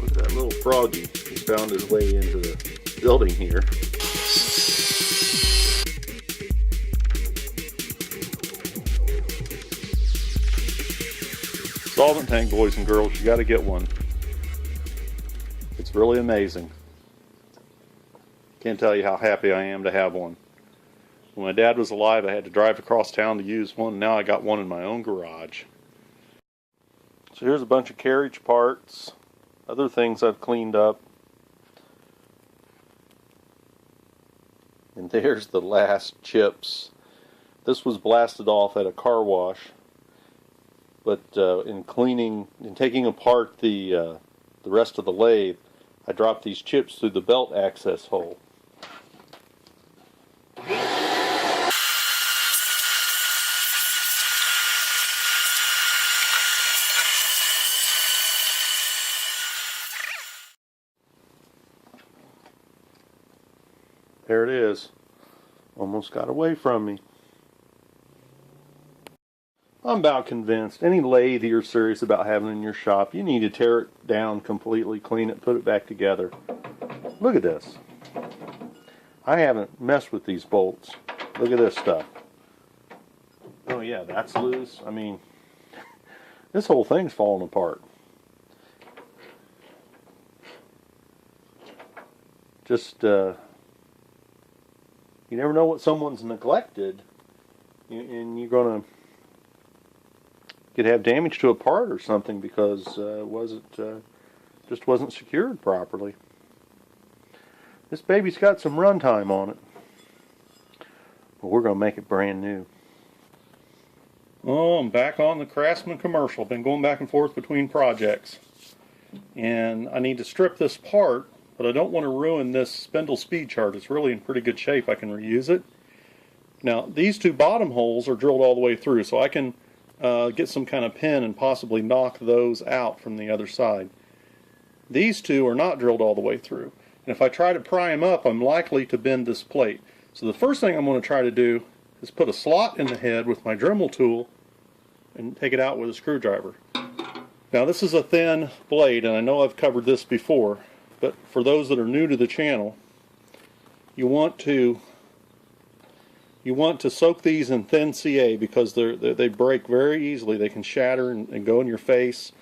Look at that little froggy. He found his way into the building here. Solvent tank, boys and girls, you got to get one. It's really amazing. Can't tell you how happy I am to have one. When my dad was alive, I had to drive across town to use one. Now I got one in my own garage. So here's a bunch of carriage parts, other things I've cleaned up. And there's the last chips. This was blasted off at a car wash. But in taking apart the rest of the lathe, I dropped these chips through the belt access hole. There it is. Almost got away from me. I'm about convinced any lathe you're serious about having in your shop, you need to tear it down completely, clean it, put it back together. Look at this. I haven't messed with these bolts. Look at this stuff. Oh yeah, that's loose. I mean, this whole thing's falling apart. Just, you never know what someone's neglected, and you're going to could have damage to a part or something because just wasn't secured properly. This baby's got some runtime on it, but we're going to make it brand new. Oh, I'm back on the Craftsman commercial. Been going back and forth between projects, and I need to strip this part, but I don't want to ruin this spindle speed chart. It's really in pretty good shape. I can reuse it. Now these two bottom holes are drilled all the way through, so I can get some kind of pin and possibly knock those out from the other side. These two are not drilled all the way through, and if I try to pry them up, I'm likely to bend this plate. So the first thing I'm going to try to do is put a slot in the head with my Dremel tool and take it out with a screwdriver. Now this is a thin blade, and I know I've covered this before, but for those that are new to the channel, you want to soak these in thin CA because they break very easily. They can shatter and go in your face.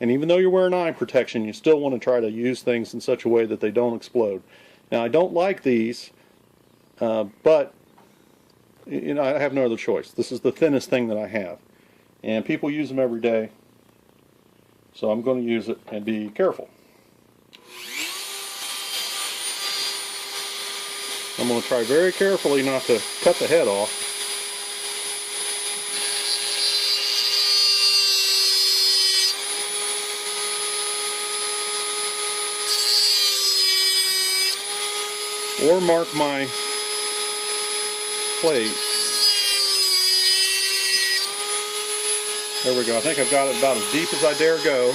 And even though you're wearing eye protection, you still want to try to use things in such a way that they don't explode. Now, I don't like these, but you know, I have no other choice. This is the thinnest thing that I have. And people use them every day, so I'm going to use it and be careful. I'm going to try very carefully not to cut the head off. Or mark my plate. There we go. I think I've got it about as deep as I dare go.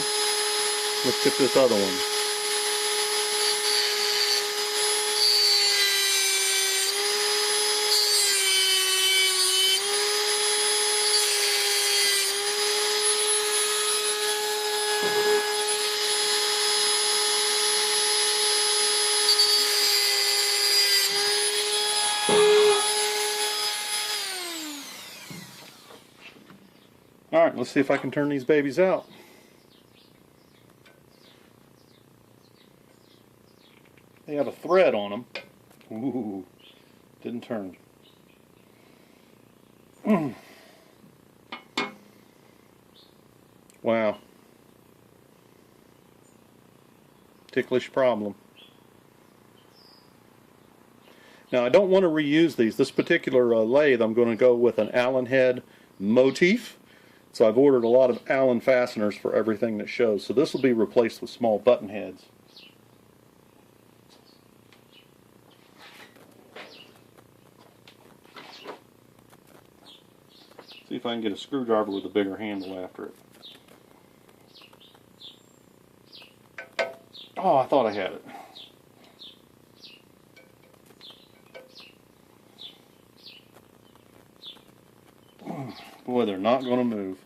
Let's get this other one. Alright, let's see if I can turn these babies out. They have a thread on them. Ooh, didn't turn. Wow. Ticklish problem. Now I don't want to reuse these. This particular lathe, I'm going to go with an Allen head motif. So I've ordered a lot of Allen fasteners for everything that shows. So this will be replaced with small button heads. See if I can get a screwdriver with a bigger handle after it. Oh, I thought I had it. Boy, they're not going to move.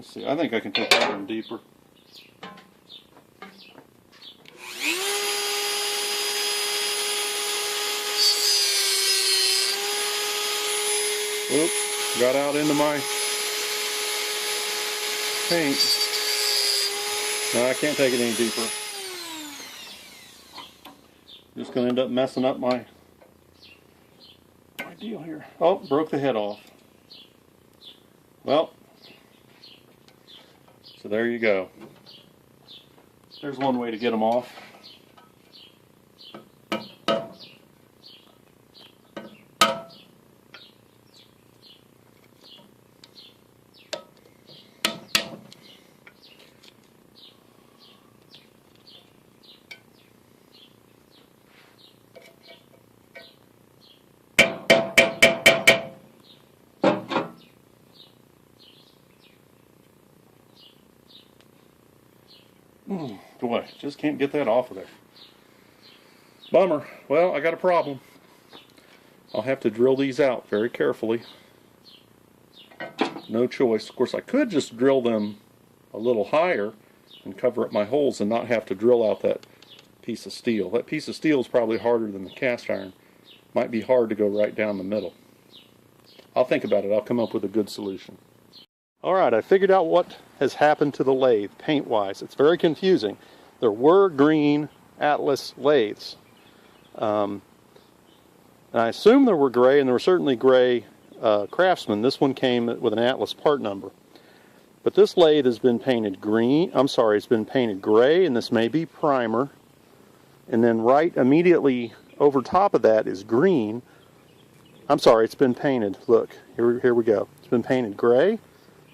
Let's see, I think I can take that one deeper. Oops, got out into my paint. No, I can't take it any deeper. Just going to end up messing up my deal here. Oh, broke the head off. Well, so there you go. There's one way to get them off. Boy, just can't get that off of there. Bummer. Well, I got a problem. I'll have to drill these out very carefully. No choice. Of course, I could just drill them a little higher and cover up my holes and not have to drill out that piece of steel. That piece of steel is probably harder than the cast iron. Might be hard to go right down the middle. I'll think about it. I'll come up with a good solution. Alright, I figured out what has happened to the lathe, paint-wise. It's very confusing. There were green Atlas lathes. And I assume there were gray, and there were certainly gray Craftsman. This one came with an Atlas part number. But this lathe has been painted green, it's been painted gray, and this may be primer. And then right immediately over top of that is green. It's been painted, look, here we go. It's been painted gray,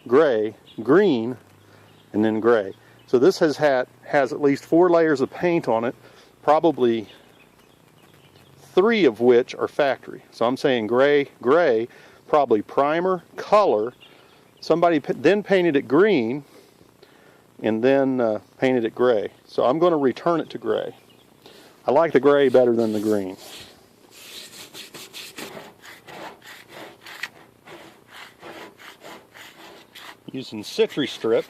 gray, green, and then gray. So this has at least 4 layers of paint on it, probably 3 of which are factory. So I'm saying gray, gray, probably primer, color. Somebody then painted it green, and then painted it gray. So I'm going to return it to gray. I like the gray better than the green. Using Citri strip,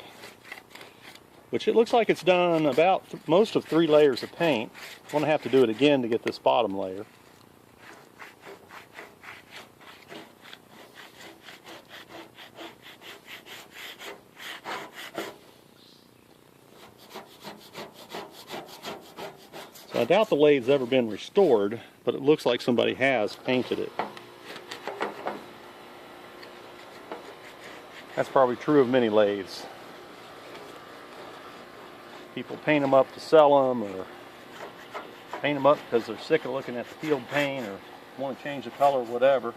which it looks like it's done about most of 3 layers of paint. I'm going to have to do it again to get this bottom layer. So I doubt the lathe's ever been restored, but it looks like somebody has painted it. That's probably true of many lathes. People paint them up to sell them, or paint them up because they're sick of looking at the field paint, or want to change the color, whatever.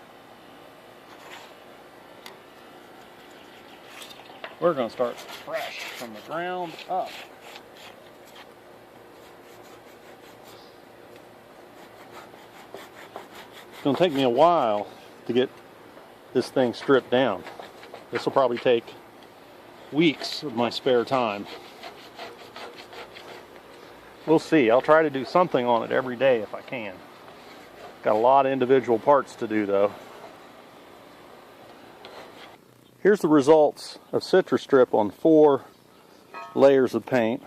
We're going to start fresh from the ground up. It's going to take me a while to get this thing stripped down. This will probably take weeks of my spare time. We'll see. I'll try to do something on it every day if I can. Got a lot of individual parts to do though. Here's the results of Citri strip on 4 layers of paint.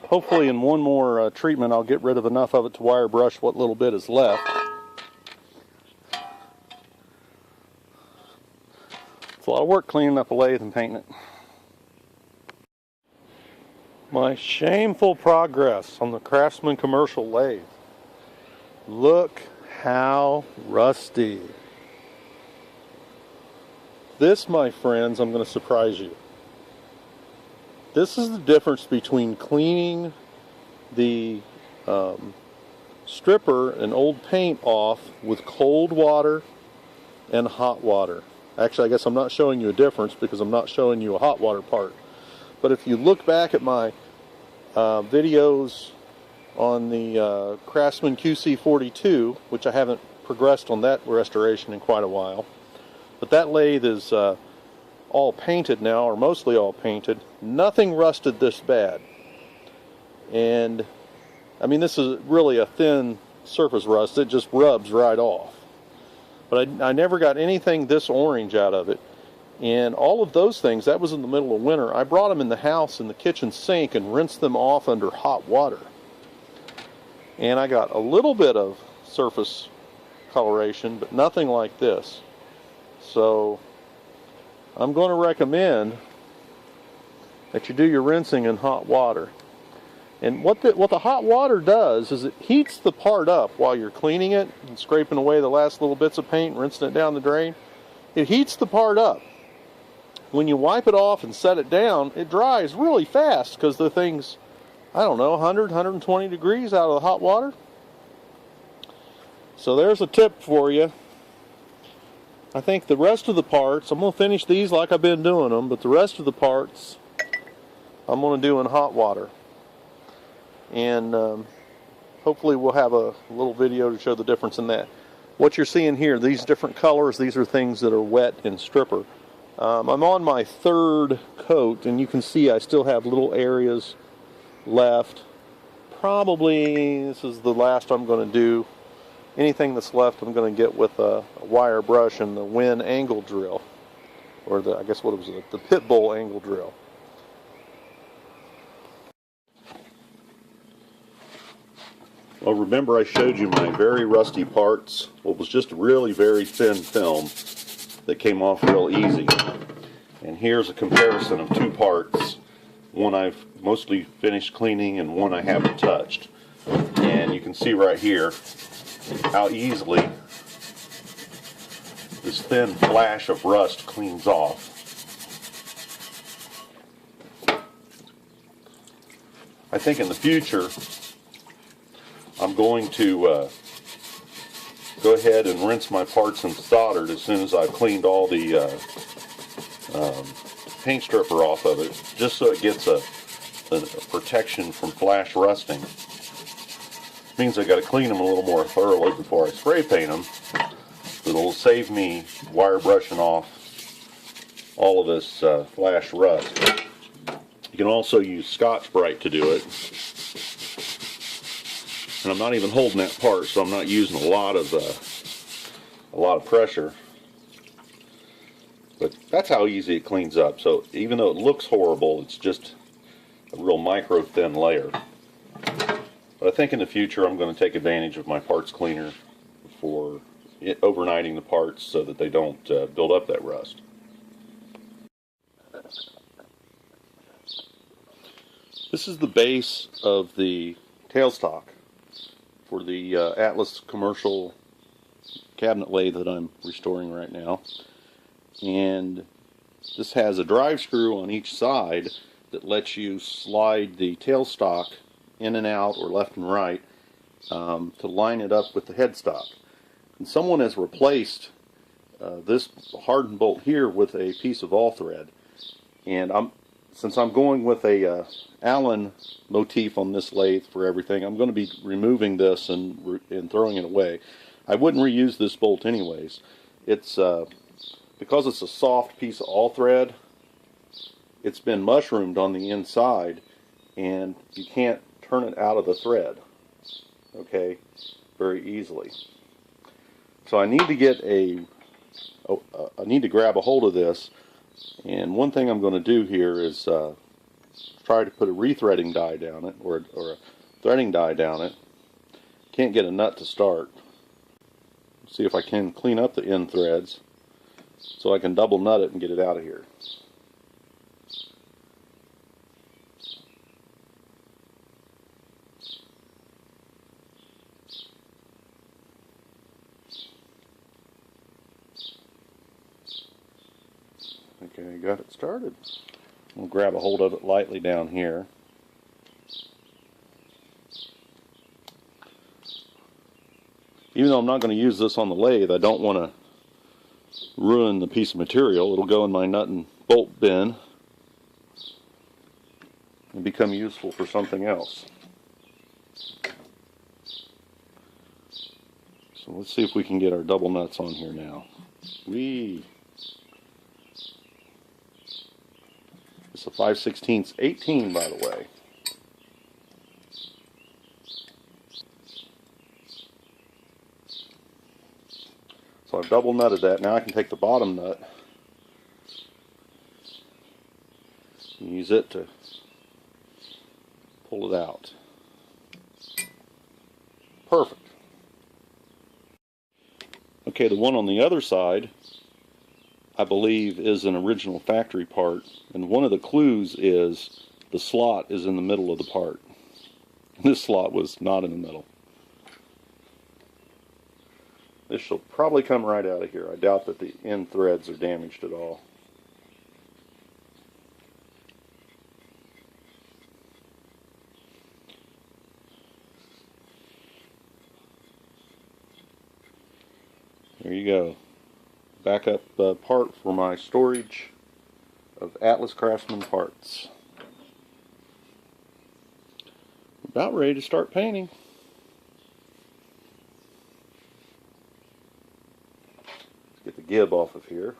Hopefully in one more treatment I'll get rid of enough of it to wire brush what little bit is left. It's a lot of work cleaning up a lathe and painting it. My shameful progress on the Craftsman commercial lathe. Look how rusty. This, my friends, I'm going to surprise you. This is the difference between cleaning the stripper and old paint off with cold water and hot water. Actually, I guess I'm not showing you a difference because I'm not showing you a hot water part. But if you look back at my videos on the Craftsman QC42, which I haven't progressed on that restoration in quite a while, but that lathe is all painted now, or mostly all painted. Nothing rusted this bad. And I mean, this is really a thin surface rust. It just rubs right off. But I never got anything this orange out of it. And all of those things, that was in the middle of winter. I brought them in the house in the kitchen sink and rinsed them off under hot water. And I got a little bit of surface coloration, but nothing like this. So I'm going to recommend that you do your rinsing in hot water. And what the hot water does is it heats the part up while you're cleaning it and scraping away the last little bits of paint and rinsing it down the drain. It heats the part up. When you wipe it off and set it down, it dries really fast because the thing's, I don't know, 100, 120 degrees out of the hot water. So there's a tip for you. I think the rest of the parts, I'm going to finish these like I've been doing them, but the rest of the parts I'm going to do in hot water. And hopefully we'll have a little video to show the difference in that. What you're seeing here, these different colors, these are things that are wet in stripper. I'm on my third coat, and you can see I still have little areas left. Probably this is the last I'm going to do. Anything that's left I'm going to get with a wire brush and the Win angle drill. Or I guess what it was, the pit bull angle drill. Well, remember I showed you my very rusty parts. What was just really very thin film that came off real easy. And here's a comparison of two parts. One I've mostly finished cleaning and one I haven't touched. And you can see right here how easily this thin flash of rust cleans off. I think in the future I'm going to go ahead and rinse my parts in soldered as soon as I've cleaned all the paint stripper off of it, just so it gets a protection from flash rusting. Means I got to clean them a little more thoroughly before I spray paint them. It'll save me wire brushing off all of this flash rust. You can also use Scotch-Brite to do it. And I'm not even holding that part, so I'm not using a lot of pressure. But that's how easy it cleans up. So even though it looks horrible, it's just a real micro thin layer. But I think in the future I'm going to take advantage of my parts cleaner for overnighting the parts so that they don't build up that rust. This is the base of the tailstock for the Atlas commercial cabinet lathe that I'm restoring right now. And this has a drive screw on each side that lets you slide the tailstock in and out or left and right to line it up with the headstock. And someone has replaced this hardened bolt here with a piece of all thread. And since I'm going with a Allen motif on this lathe for everything, I'm going to be removing this and throwing it away. I wouldn't reuse this bolt anyways. It's because it's a soft piece of all thread, it's been mushroomed on the inside, and you can't turn it out of the thread, okay, very easily. So I need to get I need to grab a hold of this, and one thing I'm going to do here is try to put a rethreading die down it, or a threading die down it. Can't get a nut to start. See if I can clean up the end threads so I can double nut it and get it out of here. Okay, got it started. We'll grab a hold of it lightly down here. Even though I'm not going to use this on the lathe, I don't want to ruin the piece of material. It'll go in my nut and bolt bin and become useful for something else. So let's see if we can get our double nuts on here now. It's a 5/16 18, by the way. So I've double nutted that. Now I can take the bottom nut Use it to pull it out. Perfect. Okay, the one on the other side, I believe, is an original factory part, and one of the clues is the slot is in the middle of the part. This slot was not in the middle. This will probably come right out of here. I doubt that the end threads are damaged at all. There you go. Backup part for my storage of Atlas Craftsman parts. About ready to start painting. Let's get the gib off of here.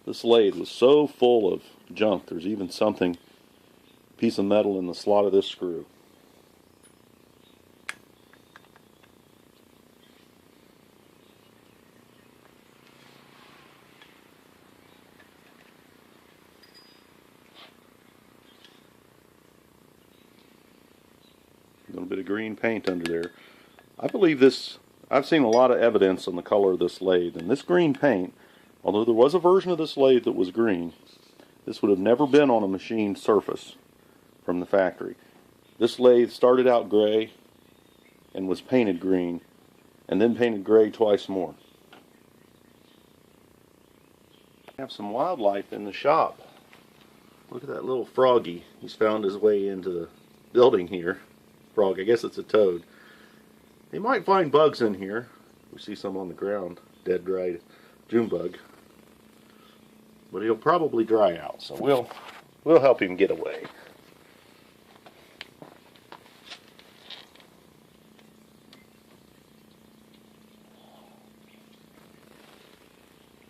This lathe was so full of junk, there's even something, piece of metal in the slot of this screw. A little bit of green paint under there. I believe this, I've seen a lot of evidence on the color of this lathe, and this green paint, although there was a version of this lathe that was green, this would have never been on a machined surface from the factory. This lathe started out gray and was painted green, and then painted gray twice more. I have some wildlife in the shop. Look at that little froggy. He's found his way into the building here. Frog, I guess it's a toad. You might find bugs in here. We see some on the ground, dead dried June bug. But he'll probably dry out, so we'll help him get away.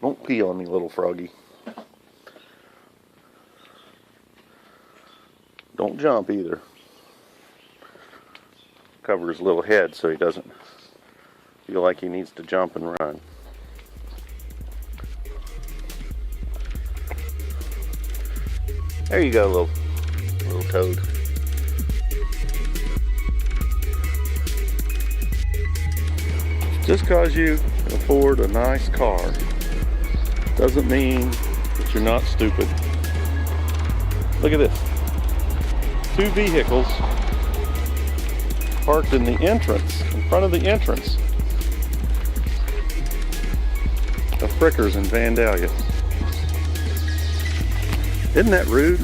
Don't pee on me, little froggy. Don't jump either. Cover his little head so he doesn't feel like he needs to jump and run. There you go, little toad. Just because you can afford a nice car doesn't mean that you're not stupid. Look at this. Two vehicles parked in the entrance, in front of the entrance of Frickers in Vandalia. Isn't that rude?